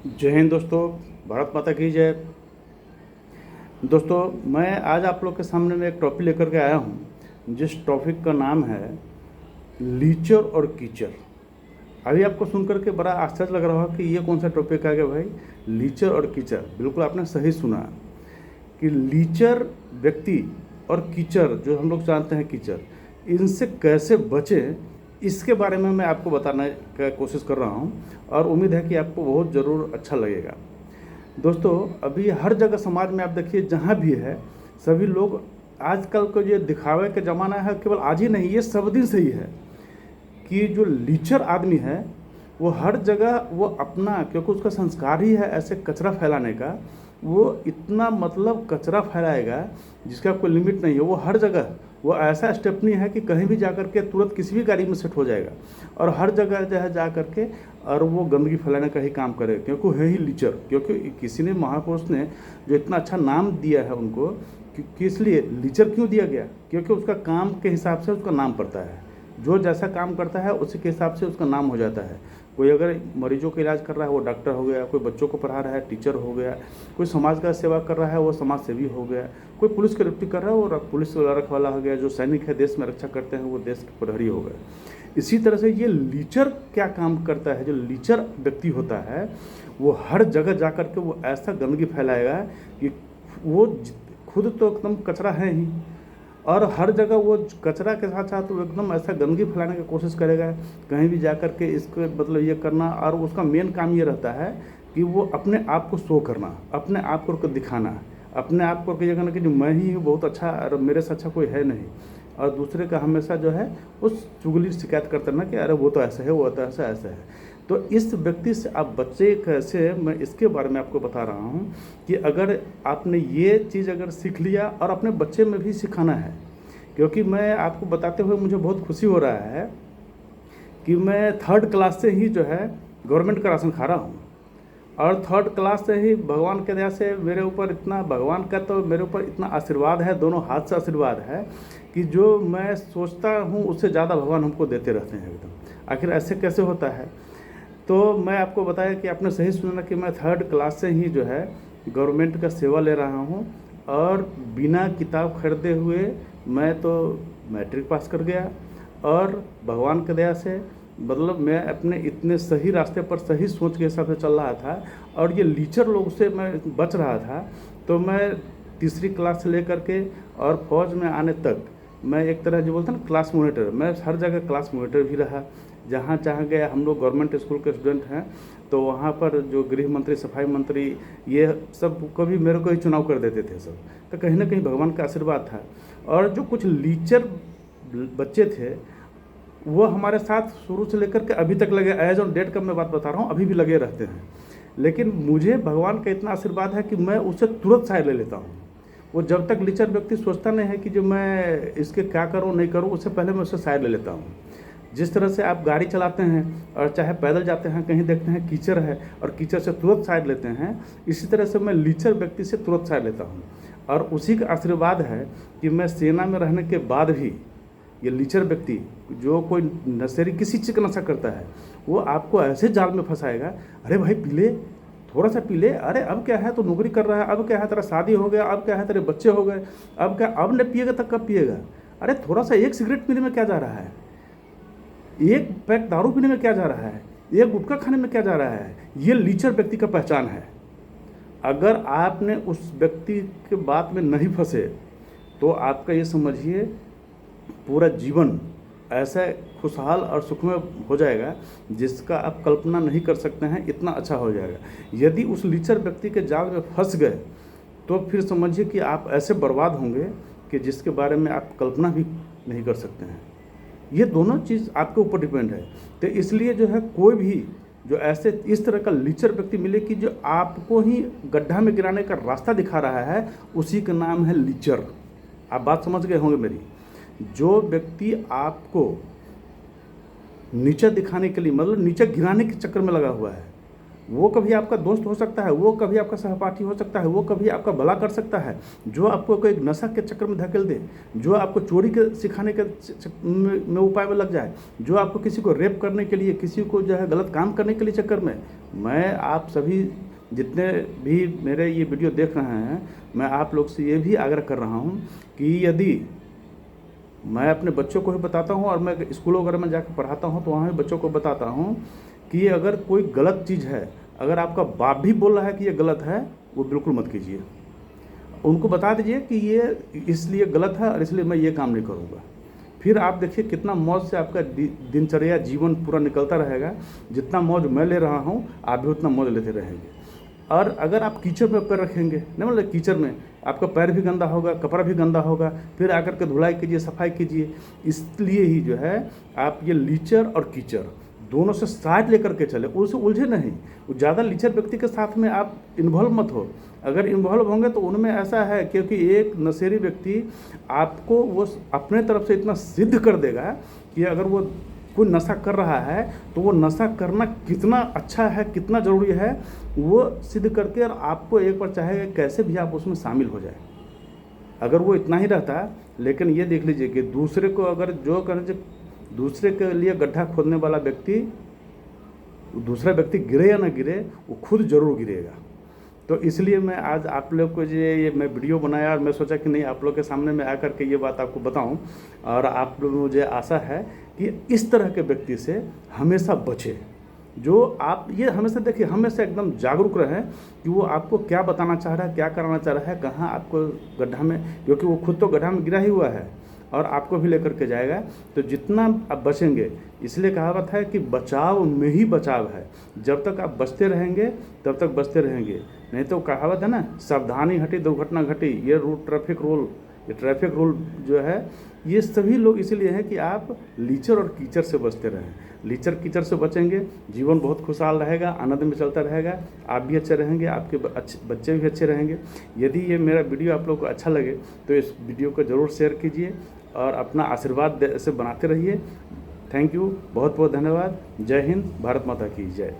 जय हिंद दोस्तों। भारत माता की जय। दोस्तों, मैं आज आप लोग के सामने में एक टॉपिक लेकर के आया हूं, जिस टॉपिक का नाम है लीचर और कीचड़। अभी आपको सुनकर के बड़ा आश्चर्य लग रहा होगा कि ये कौन सा टॉपिक आ गया भाई, लीचर और कीचड़। बिल्कुल आपने सही सुना कि लीचर व्यक्ति और कीचड़, जो हम लोग जानते हैं कीचड़, इनसे कैसे बचें, इसके बारे में मैं आपको बताने का कोशिश कर रहा हूं और उम्मीद है कि आपको बहुत ज़रूर अच्छा लगेगा। दोस्तों, अभी हर जगह समाज में आप देखिए, जहाँ भी है, सभी लोग आजकल को ये दिखावे का ज़माना है, केवल आज ही नहीं, ये सब दिन से ही है कि जो लीचर आदमी है वो हर जगह वो अपना, क्योंकि उसका संस्कार ही है ऐसे कचरा फैलाने का, वो इतना मतलब कचरा फैलाएगा जिसका कोई लिमिट नहीं है। वो हर जगह वो ऐसा स्टेपनी है कि कहीं भी जाकर के तुरंत किसी भी गाड़ी में सेट हो जाएगा और हर जगह जो है जा करके और वो गंदगी फैलाने का ही काम करे, क्योंकि है ही लीचर। क्योंकि किसी ने, महापुरुष ने जो इतना अच्छा नाम दिया है उनको, कि इसलिए लीचर क्यों दिया गया, क्योंकि उसका काम के हिसाब से उसका नाम पड़ता है। जो जैसा काम करता है उसी के हिसाब से उसका नाम हो जाता है। कोई अगर मरीजों का इलाज कर रहा है वो डॉक्टर हो गया, कोई बच्चों को पढ़ा रहा है टीचर हो गया, कोई समाज का सेवा कर रहा है वो समाज सेवी हो गया, कोई पुलिस की ड्यूटी कर रहा है वो पुलिस रखवाला हो गया, जो सैनिक है देश में रक्षा करते हैं वो देश के प्रहरी हो गए। इसी तरह से ये लीचर क्या काम करता है, जो लीचर व्यक्ति होता है वो हर जगह जा कर के वो ऐसा गंदगी फैलाएगा कि वो खुद तो एकदम कचरा है ही, और हर जगह वो कचरा के साथ साथ वो एकदम ऐसा गंदगी फैलाने की कोशिश करेगा कहीं भी जा कर के। इसको मतलब ये करना, और उसका मेन काम ये रहता है कि वो अपने आप को शो करना, अपने आप को दिखाना, अपने आप को ये कहना कि जो मैं ही हूँ बहुत अच्छा और मेरे से अच्छा कोई है नहीं, और दूसरे का हमेशा जो है उस चुगली शिकायत करते रहना कि अरे वो तो ऐसा है, वो तो ऐसा ऐसा है। तो इस व्यक्ति से आप बच्चे कैसे, मैं इसके बारे में आपको बता रहा हूँ कि अगर आपने ये चीज़ अगर सीख लिया और अपने बच्चे में भी सिखाना है, क्योंकि मैं आपको बताते हुए मुझे बहुत खुशी हो रहा है कि मैं 3rd क्लास से ही जो है गवर्नमेंट का राशन खा रहा हूँ, और 3rd क्लास से ही भगवान के दया से मेरे ऊपर इतना, भगवान का तो मेरे ऊपर इतना आशीर्वाद है, दोनों हाथ से आशीर्वाद है कि जो मैं सोचता हूँ उससे ज़्यादा भगवान हमको देते रहते हैं एकदम। आखिर ऐसे कैसे होता है? तो मैं आपको बताया कि आपने सही सुना कि मैं 3rd क्लास से ही जो है गवर्नमेंट का सेवा ले रहा हूँ, और बिना किताब खरीदे हुए मैं तो मैट्रिक पास कर गया, और भगवान की दया से मतलब मैं अपने इतने सही रास्ते पर सही सोच के हिसाब से चल रहा था, और ये लीचर लोग से मैं बच रहा था। तो मैं 3री क्लास से लेकर के और फौज में आने तक मैं एक तरह जो बोलते हैं ना क्लास मॉनिटर, मैं हर जगह क्लास मॉनिटर भी रहा। जहाँ चाह गया, हम लोग गवर्नमेंट स्कूल के स्टूडेंट हैं, तो वहाँ पर जो गृह मंत्री, सफाई मंत्री, ये सब कभी मेरे को ही चुनाव कर देते थे सब। तो कहीं ना कहीं भगवान का आशीर्वाद था। और जो कुछ लीचर बच्चे थे वो हमारे साथ शुरू से लेकर के अभी तक लगे, एज ऑन डेट का मैं बात बता रहा हूँ, अभी भी लगे रहते हैं। लेकिन मुझे भगवान का इतना आशीर्वाद है कि मैं उससे तुरंत साइड ले लेता हूँ। वो जब तक लीचर व्यक्ति सोचता नहीं है कि जो मैं इसके क्या करूँ नहीं करूँ, उससे पहले मैं उससे साइड ले लेता हूँ। जिस तरह से आप गाड़ी चलाते हैं और चाहे पैदल जाते हैं, कहीं देखते हैं कीचड़ है और कीचड़ से तुरंत साइड लेते हैं, इसी तरह से मैं लीचर व्यक्ति से तुरंत साइड लेता हूँ। और उसी का आशीर्वाद है कि मैं सेना में रहने के बाद भी ये लीचर व्यक्ति, जो कोई नशेड़ी किसी चीज़ का नशा करता है, वो आपको ऐसे जाल में फंसाएगा, अरे भाई पी ले, थोड़ा सा पी ले, अरे अब क्या है, तो नौकरी कर रहा है, अब क्या है, तेरा शादी हो गया, अब क्या है, तेरे बच्चे हो गए, अब क्या, अब नहीं पिएगा तो कब पिएगा? अरे थोड़ा सा एक सिगरेट पीने में क्या जा रहा है, एक पैक दारू पीने में क्या जा रहा है, एक गुटखा खाने में क्या जा रहा है? ये लीचर व्यक्ति का पहचान है। अगर आपने उस व्यक्ति के बात में नहीं फंसे तो आपका ये समझिए पूरा जीवन ऐसा खुशहाल और सुखमय हो जाएगा जिसका आप कल्पना नहीं कर सकते हैं, इतना अच्छा हो जाएगा। यदि उस लीचर व्यक्ति के जाल में फंस गए तो फिर समझिए कि आप ऐसे बर्बाद होंगे कि जिसके बारे में आप कल्पना भी नहीं कर सकते हैं। ये दोनों चीज़ आपके ऊपर डिपेंड है। तो इसलिए जो है, कोई भी जो ऐसे इस तरह का लीचर व्यक्ति मिले कि जो आपको ही गड्ढा में गिराने का रास्ता दिखा रहा है, उसी का नाम है लीचर। आप बात समझ गए होंगे मेरी। जो व्यक्ति आपको नीचे दिखाने के लिए, मतलब नीचे गिराने के चक्कर में लगा हुआ है, वो कभी आपका दोस्त हो सकता है, वो कभी आपका सहपाठी हो सकता है, वो कभी आपका भला कर सकता है। जो आपको कोई नशा के चक्कर में धकेल दे, जो आपको चोरी के सिखाने के में उपाय में लग जाए, जो आपको किसी को रेप करने के लिए, किसी को जो है गलत काम करने के लिए चक्कर में, मैं आप सभी जितने भी मेरे ये वीडियो देख रहे हैं, मैं आप लोग से ये भी आग्रह कर रहा हूँ कि यदि मैं अपने बच्चों को भी बताता हूँ और मैं स्कूलों वगैरह में जाकर पढ़ाता हूँ तो वहाँ भी बच्चों को बताता हूँ कि अगर कोई गलत चीज़ है, अगर आपका बाप भी बोल रहा है कि ये गलत है, वो बिल्कुल मत कीजिए। उनको बता दीजिए कि ये इसलिए गलत है और इसलिए मैं ये काम नहीं करूँगा। फिर आप देखिए कितना मौज से आपका दिनचर्या जीवन पूरा निकलता रहेगा। जितना मौज मैं ले रहा हूँ, आप भी उतना मौज लेते रहेंगे। और अगर आप कीचड़ में पैर रखेंगे, नहीं मतलब कीचड़ में आपका पैर भी गंदा होगा, कपड़ा भी गंदा होगा, फिर आकर के धुलाई कीजिए, सफाई कीजिए। इसलिए ही जो है आप ये लीचर और कीचड़ दोनों से साथ लेकर के चले, उससे उलझे नहीं। ज़्यादा लीचर व्यक्ति के साथ में आप इन्वॉल्व मत हो। अगर इन्वॉल्व होंगे तो उनमें ऐसा है, क्योंकि एक नशेड़ी व्यक्ति आपको वो अपने तरफ से इतना सिद्ध कर देगा कि अगर वो कोई नशा कर रहा है तो वो नशा करना कितना अच्छा है, कितना ज़रूरी है, वो सिद्ध करके और आपको एक बार चाहे कैसे भी आप उसमें शामिल हो जाए। अगर वो इतना ही रहता, लेकिन ये देख लीजिए कि दूसरे को अगर जो कर दूसरे के लिए गड्ढा खोदने वाला व्यक्ति, दूसरा व्यक्ति गिरे या ना गिरे, वो खुद ज़रूर गिरेगा। तो इसलिए मैं आज आप लोग को ये मैं वीडियो बनाया और मैं सोचा कि नहीं आप लोग के सामने में आकर के ये बात आपको बताऊं। और आप लोग मुझे आशा है कि इस तरह के व्यक्ति से हमेशा बचें। जो आप ये हमेशा देखिए, हमेशा एकदम जागरूक रहें कि वो आपको क्या बताना चाह रहा है, क्या कराना चाह रहा है, कहाँ आपको गड्ढा में, क्योंकि वो खुद तो गड्ढा में गिरा ही हुआ है और आपको भी लेकर के जाएगा। तो जितना आप बचेंगे, इसलिए कहावत है कि बचाव में ही बचाव है। जब तक आप बचते रहेंगे तब तक बचते रहेंगे, नहीं तो कहावत है ना, सावधानी हटी दुर्घटना घटी। ये ट्रैफिक रूल जो है, ये सभी लोग इसीलिए हैं कि आप लीचर और कीचड़ से बचते रहें। लीचर कीचड़ से बचेंगे, जीवन बहुत खुशहाल रहेगा, आनंद में चलता रहेगा, आप भी अच्छे रहेंगे, आपके बच्चे भी अच्छे रहेंगे। यदि ये मेरा वीडियो आप लोग को अच्छा लगे तो इस वीडियो को ज़रूर शेयर कीजिए और अपना आशीर्वाद से बनाते रहिए। थैंक यू, बहुत बहुत धन्यवाद। जय हिंद, भारत माता की जय।